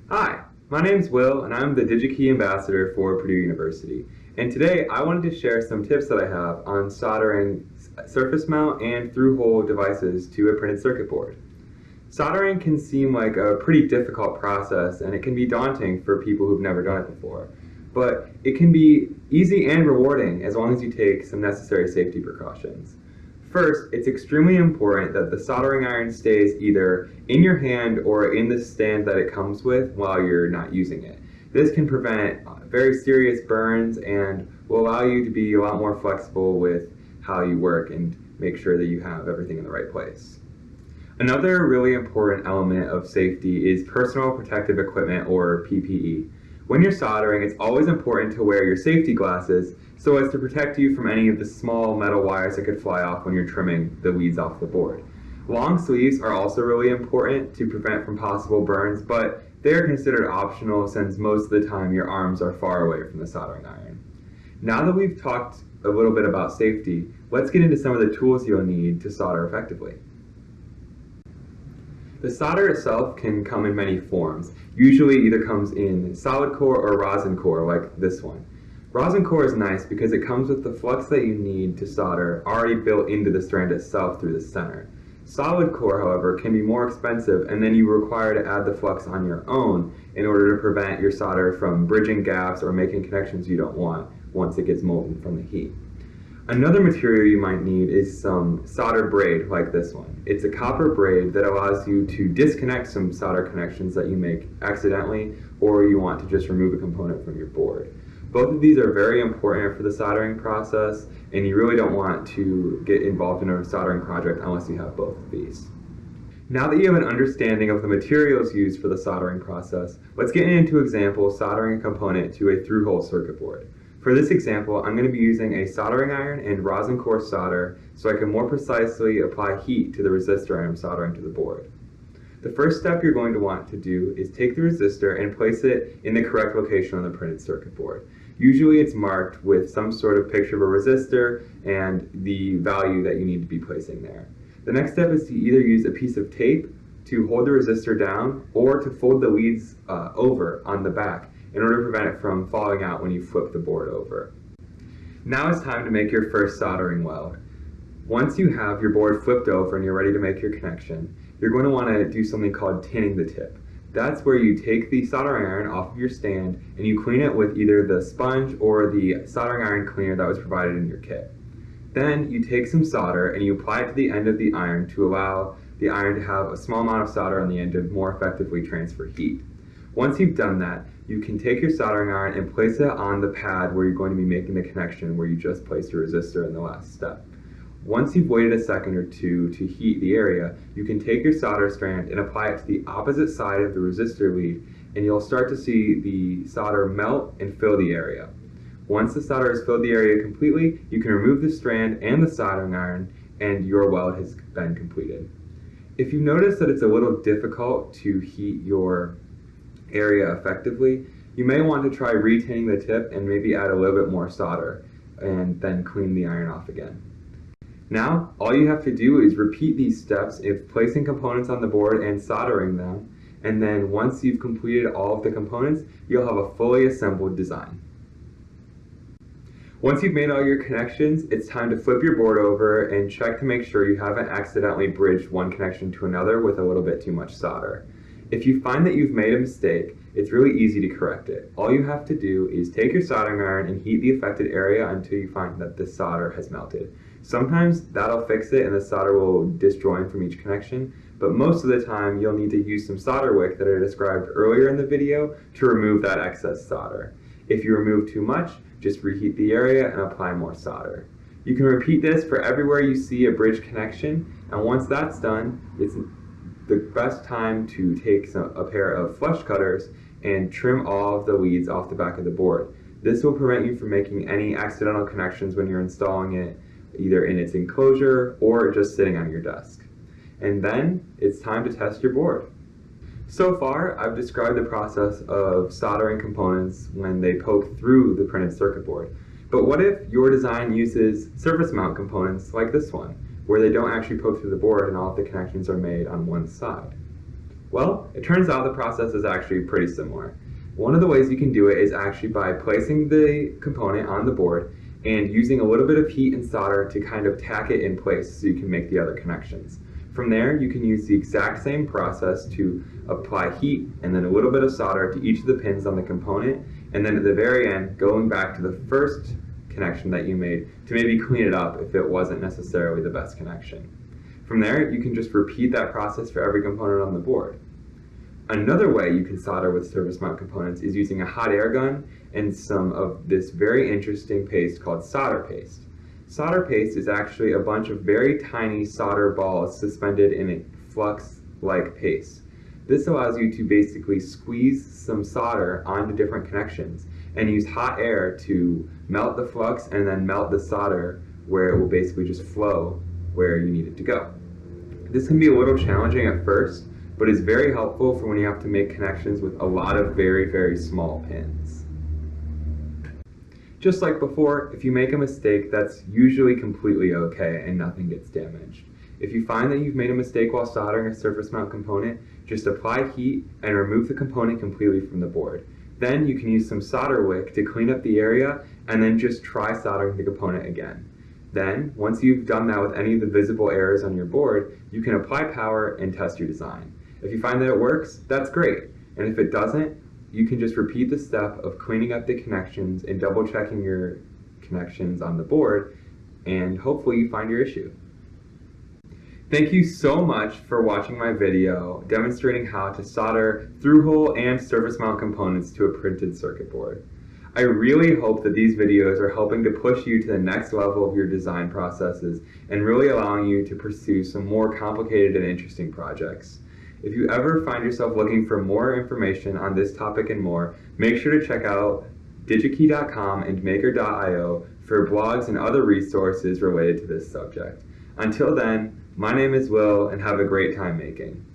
Hi, my name's Will, and I'm the Digikey Ambassador for Purdue University. And today I wanted to share some tips that I have on soldering surface mount and through-hole devices to a printed circuit board. Soldering can seem like a pretty difficult process, and it can be daunting for people who've never done it before. But it can be easy and rewarding as long as you take some necessary safety precautions. First, it's extremely important that the soldering iron stays either in your hand or in the stand that it comes with while you're not using it. This can prevent very serious burns and will allow you to be a lot more flexible with how you work and make sure that you have everything in the right place. Another really important element of safety is personal protective equipment, or PPE. When you're soldering, it's always important to wear your safety glasses so as to protect you from any of the small metal wires that could fly off when you're trimming the weeds off the board. Long sleeves are also really important to prevent from possible burns, but they are considered optional since most of the time your arms are far away from the soldering iron. Now that we've talked a little bit about safety, let's get into some of the tools you'll need to solder effectively. The solder itself can come in many forms. Usually either comes in solid core or rosin core, like this one. Rosin core is nice because it comes with the flux that you need to solder already built into the strand itself through the center. Solid core, however, can be more expensive, and then you require to add the flux on your own in order to prevent your solder from bridging gaps or making connections you don't want once it gets molten from the heat. Another material you might need is some solder braid like this one. It's a copper braid that allows you to disconnect some solder connections that you make accidentally or you want to just remove a component from your board. Both of these are very important for the soldering process, and you really don't want to get involved in a soldering project unless you have both of these. Now that you have an understanding of the materials used for the soldering process, let's get into an example soldering a component to a through-hole circuit board. For this example, I'm going to be using a soldering iron and rosin core solder so I can more precisely apply heat to the resistor I'm soldering to the board. The first step you're going to want to do is take the resistor and place it in the correct location on the printed circuit board. Usually it's marked with some sort of picture of a resistor and the value that you need to be placing there. The next step is to either use a piece of tape to hold the resistor down or to fold the leads over on the back in order to prevent it from falling out when you flip the board over. Now it's time to make your first soldering weld. Once you have your board flipped over and you're ready to make your connection, you're going to want to do something called tinning the tip. That's where you take the soldering iron off of your stand and you clean it with either the sponge or the soldering iron cleaner that was provided in your kit. Then you take some solder and you apply it to the end of the iron to allow the iron to have a small amount of solder on the end to more effectively transfer heat. Once you've done that, you can take your soldering iron and place it on the pad where you're going to be making the connection where you just placed your resistor in the last step. Once you've waited a second or two to heat the area, you can take your solder strand and apply it to the opposite side of the resistor lead, and you'll start to see the solder melt and fill the area. Once the solder has filled the area completely, you can remove the strand and the soldering iron, and your weld has been completed. If you notice that it's a little difficult to heat your area effectively, you may want to try retinning the tip and maybe add a little bit more solder and then clean the iron off again. Now, all you have to do is repeat these steps if placing components on the board and soldering them, and then once you've completed all of the components, you'll have a fully assembled design. Once you've made all your connections, it's time to flip your board over and check to make sure you haven't accidentally bridged one connection to another with a little bit too much solder. If you find that you've made a mistake, it's really easy to correct it. All you have to do is take your soldering iron and heat the affected area until you find that the solder has melted. Sometimes that'll fix it and the solder will disjoin from each connection, but most of the time you'll need to use some solder wick that I described earlier in the video to remove that excess solder. If you remove too much, just reheat the area and apply more solder. You can repeat this for everywhere you see a bridge connection, and once that's done, it's the best time to take a pair of flush cutters and trim all of the leads off the back of the board. This will prevent you from making any accidental connections when you're installing it, either in its enclosure or just sitting on your desk. And then it's time to test your board. So far, I've described the process of soldering components when they poke through the printed circuit board. But what if your design uses surface mount components like this one, where they don't actually poke through the board and all of the connections are made on one side? Well, it turns out the process is actually pretty similar. One of the ways you can do it is actually by placing the component on the board and using a little bit of heat and solder to kind of tack it in place so you can make the other connections. From there, you can use the exact same process to apply heat and then a little bit of solder to each of the pins on the component, and then at the very end, going back to the first connection that you made to maybe clean it up if it wasn't necessarily the best connection. From there, you can just repeat that process for every component on the board. Another way you can solder with surface mount components is using a hot air gun and some of this very interesting paste called solder paste. Solder paste is actually a bunch of very tiny solder balls suspended in a flux-like paste. This allows you to basically squeeze some solder onto different connections and use hot air to melt the flux and then melt the solder where it will basically just flow where you need it to go. This can be a little challenging at first, but is very helpful for when you have to make connections with a lot of very, very small pins. Just like before, if you make a mistake, that's usually completely okay and nothing gets damaged. If you find that you've made a mistake while soldering a surface mount component, just apply heat and remove the component completely from the board. Then you can use some solder wick to clean up the area and then just try soldering the component again. Then, once you've done that with any of the visible errors on your board, you can apply power and test your design. If you find that it works, that's great. And if it doesn't, you can just repeat the step of cleaning up the connections and double checking your connections on the board, and hopefully you find your issue. Thank you so much for watching my video demonstrating how to solder through-hole and surface mount components to a printed circuit board. I really hope that these videos are helping to push you to the next level of your design processes and really allowing you to pursue some more complicated and interesting projects. If you ever find yourself looking for more information on this topic and more, make sure to check out digikey.com and maker.io for blogs and other resources related to this subject. Until then, my name is Will, and have a great time making.